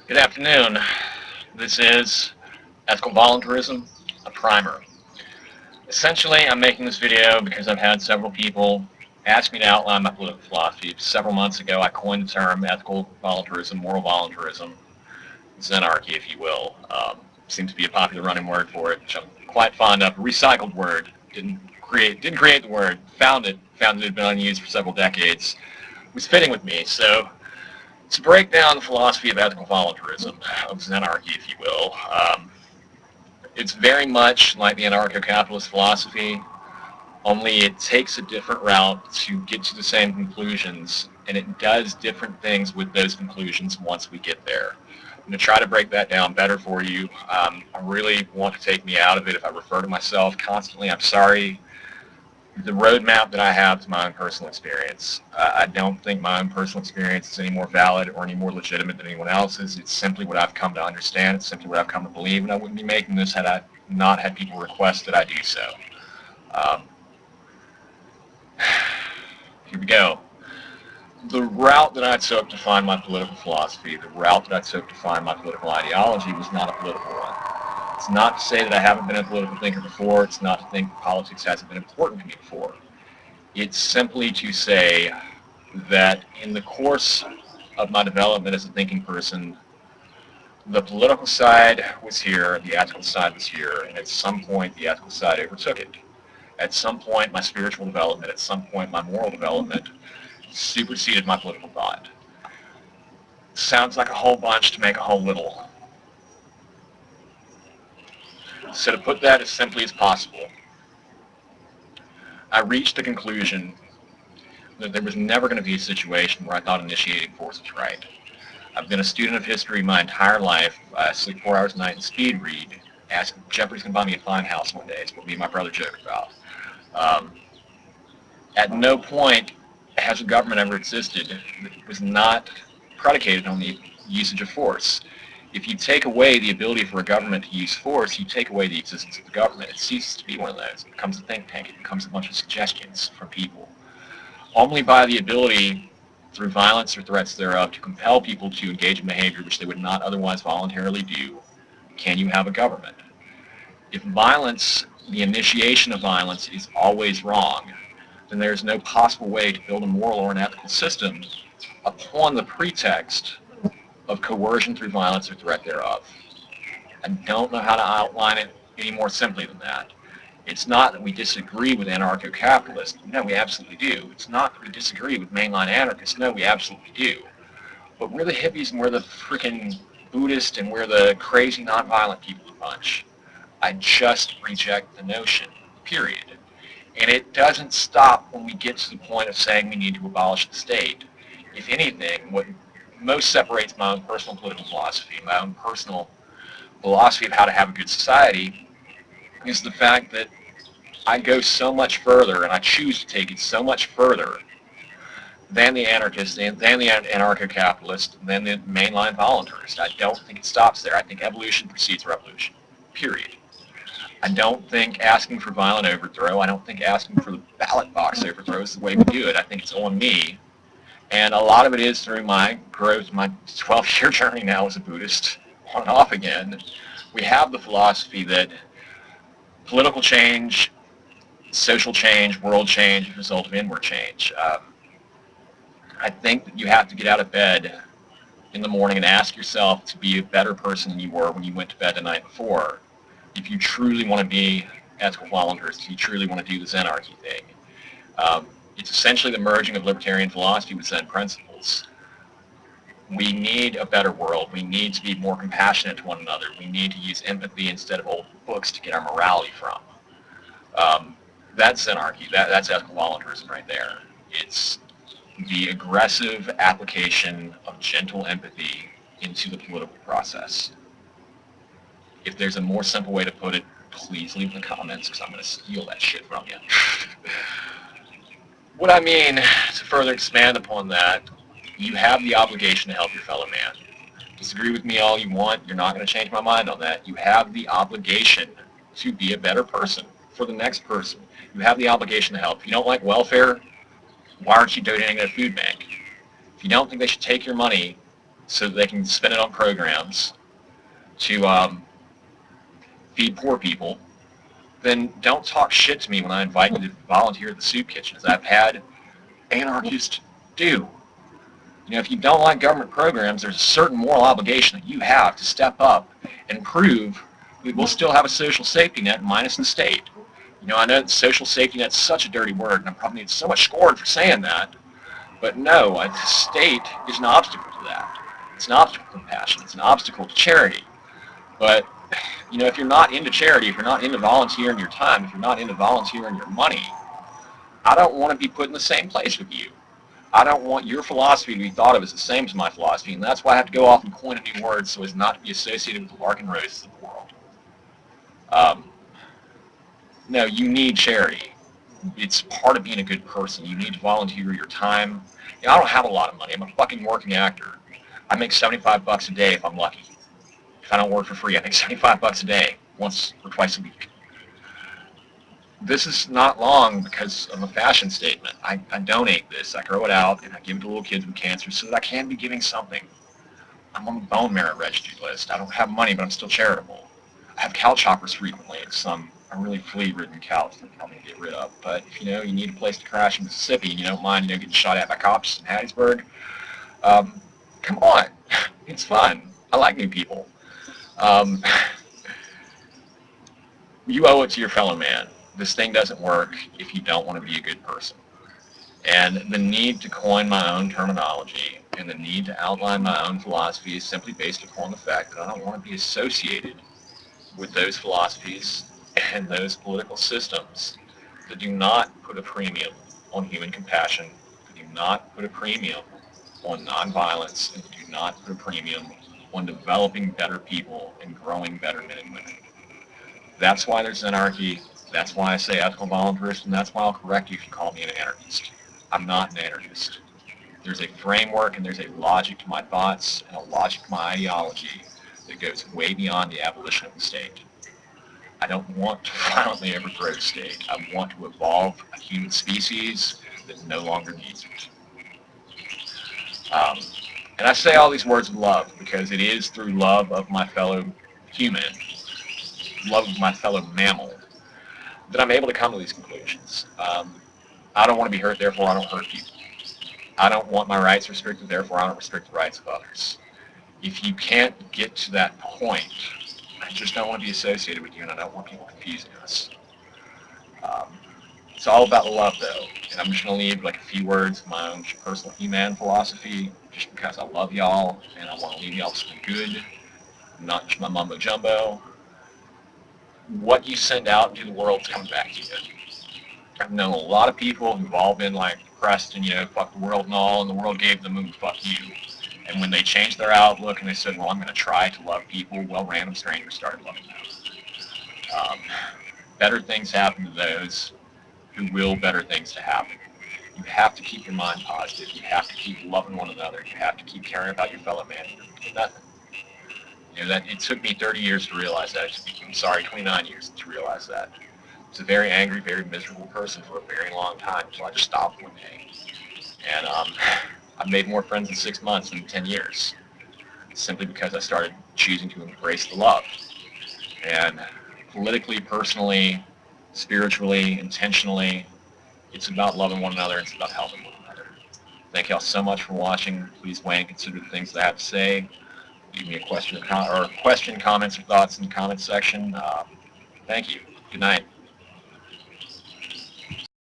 Good afternoon. This is Ethical Voluntarism, a primer. Essentially, I'm making this video because I've had several people ask me to outline my political philosophy. Several months ago, I coined the term ethical voluntarism, moral voluntarism, Zenarchy, if you will. Seems to be a popular running word for it, which I'm quite fond of. A recycled word. Didn't create the word. Found it had been unused for several decades. It was fitting with me, so to break down the philosophy of ethical voluntarism, of Zenarchy, if you will, it's very much like the anarcho-capitalist philosophy, only it takes a different route to get to the same conclusions, and it does different things with those conclusions once we get there. I'm going to try to break that down better for you. I really want to take me out of it if I refer to myself constantly. I'm sorry. The roadmap that I have to my own personal experience. I don't think my own personal experience is any more valid or any more legitimate than anyone else's. It's simply what I've come to understand. It's simply what I've come to believe, and I wouldn't be making this had I not had people request that I do so. Here we go. The route that I took to find my political philosophy, the route that I took to find my political ideology was not a political one. It's not to say that I haven't been a political thinker before. It's not to think politics hasn't been important to me before. It's simply to say that in the course of my development as a thinking person, the political side was here, the ethical side was here, and at some point the ethical side overtook it. At some point my spiritual development, at some point my moral development superseded my political thought. Sounds like a whole bunch to make a whole little. So to put that as simply as possible, I reached the conclusion that there was never going to be a situation where I thought initiating force was right. I've been a student of history my entire life. I sleep 4 hours a night and speed read. Ask if Jeopardy's going to buy me a fine house one day. It's what me and my brother joke about. At no point has a government ever existed that was not predicated on the usage of force. If you take away the ability for a government to use force, you take away the existence of the government. It ceases to be one of those. It becomes a think tank. It becomes a bunch of suggestions from people. Only by the ability, through violence or threats thereof, to compel people to engage in behavior which they would not otherwise voluntarily do, can you have a government. If violence, the initiation of violence, is always wrong, then there's no possible way to build a moral or an ethical system upon the pretext of coercion through violence or threat thereof. I don't know how to outline it any more simply than that. It's not that we disagree with anarcho-capitalists. No, we absolutely do. It's not that we disagree with mainline anarchists. No, we absolutely do. But we're the hippies and we're the freaking Buddhists and we're the crazy nonviolent people of the bunch. I just reject the notion, period. And it doesn't stop when we get to the point of saying we need to abolish the state. If anything, what most separates my own personal political philosophy, my own personal philosophy of how to have a good society, is the fact that I go so much further, and I choose to take it so much further than the anarchist, than the anarcho-capitalist, than the mainline voluntarist. I don't think it stops there. I think evolution precedes revolution, period. I don't think asking for violent overthrow, I don't think asking for the ballot box overthrow is the way we do it. I think it's on me. And a lot of it is through my growth, my 12-year journey now as a Buddhist, on and off again. We have the philosophy that political change, social change, world change is a result of inward change. I think that you have to get out of bed in the morning and ask yourself to be a better person than you were when you went to bed the night before. If you truly want to be ethical voluntarist, if you truly want to do the Zenarchy thing. It's essentially the merging of libertarian philosophy with Zen principles. We need a better world. We need to be more compassionate to one another. We need to use empathy instead of old books to get our morality from. That's Zenarchy. That's ethical voluntarism right there. It's the aggressive application of gentle empathy into the political process. If there's a more simple way to put it, please leave in the comments because I'm going to steal that shit from you. What I mean, to further expand upon that, you have the obligation to help your fellow man. Disagree with me all you want, you're not going to change my mind on that. You have the obligation to be a better person for the next person. You have the obligation to help. If you don't like welfare, why aren't you donating to a food bank? If you don't think they should take your money so that they can spend it on programs to feed poor people, then don't talk shit to me when I invite you to volunteer at the soup kitchen, as I've had anarchists do. You know, if you don't like government programs, there's a certain moral obligation that you have to step up and prove that we'll still have a social safety net minus the state. You know, I know that social safety net's such a dirty word, and I probably need so much scorn for saying that, but no, the state is an obstacle to that. It's an obstacle to compassion. It's an obstacle to charity. But, you know, if you're not into charity, if you're not into volunteering your time, if you're not into volunteering your money, I don't want to be put in the same place with you. I don't want your philosophy to be thought of as the same as my philosophy, and that's why I have to go off and coin a new word so as not to be associated with the Larkin Roses of the world. No, you need charity. It's part of being a good person. You need to volunteer your time. You know, I don't have a lot of money. I'm a fucking working actor. I make $75 a day if I'm lucky. If I don't work for free, I make $75 a day, once or twice a week. This is not long because of a fashion statement. I donate this. I grow it out, and I give it to little kids with cancer so that I can be giving something. I'm on the bone marrow registry list. I don't have money, but I'm still charitable. I have couch hoppers frequently. Some a really flea-ridden couch that I'm going to get rid of. But if you know you need a place to crash in Mississippi and you don't mind, you know, getting shot at by cops in Hattiesburg, come on. It's fun. I like new people. You owe it to your fellow man. This thing doesn't work if you don't want to be a good person. And the need to coin my own terminology and the need to outline my own philosophy is simply based upon the fact that I don't want to be associated with those philosophies and those political systems that do not put a premium on human compassion, that do not put a premium on nonviolence, and that do not put a premium on developing better people and growing better men and women. That's why there's anarchy. That's why I say ethical voluntarist, and that's why I'll correct you if you call me an anarchist. I'm not an anarchist. There's a framework and there's a logic to my thoughts and a logic to my ideology that goes way beyond the abolition of the state. I don't want to violently overthrow the state. I want to evolve a human species that no longer needs it. And I say all these words of love because it is through love of my fellow human, love of my fellow mammal, that I'm able to come to these conclusions. I don't want to be hurt, therefore I don't hurt people. I don't want my rights restricted, therefore I don't restrict the rights of others. If you can't get to that point, I just don't want to be associated with you, and I don't want people confusing us. It's all about the love, though, and I'm just going to leave like a few words of my own personal human philosophy, just because I love y'all, and I want to leave y'all something good, not just my mumbo jumbo. What you send out into the world is coming back to you. I've known a lot of people who've all been like depressed and, you know, fuck the world and all, and the world gave them a fuck you. And when they changed their outlook and they said, well, I'm going to try to love people, well, random strangers started loving them. Better things happen to those who will better things to happen. You have to keep your mind positive. You have to keep loving one another. You have to keep caring about your fellow man. Nothing. You know, that it took me 30 years to realize that. I'm sorry, 29 years to realize that. I was a very angry, very miserable person for a very long time until I just stopped one day. And I've made more friends in 6 months than 10 years, simply because I started choosing to embrace the love. And politically, personally, spiritually, intentionally, it's about loving one another. It's about helping one another. Thank y'all so much for watching. Please weigh and consider the things that I have to say. Leave me a question, comments, or thoughts in the comments section. Thank you. Good night.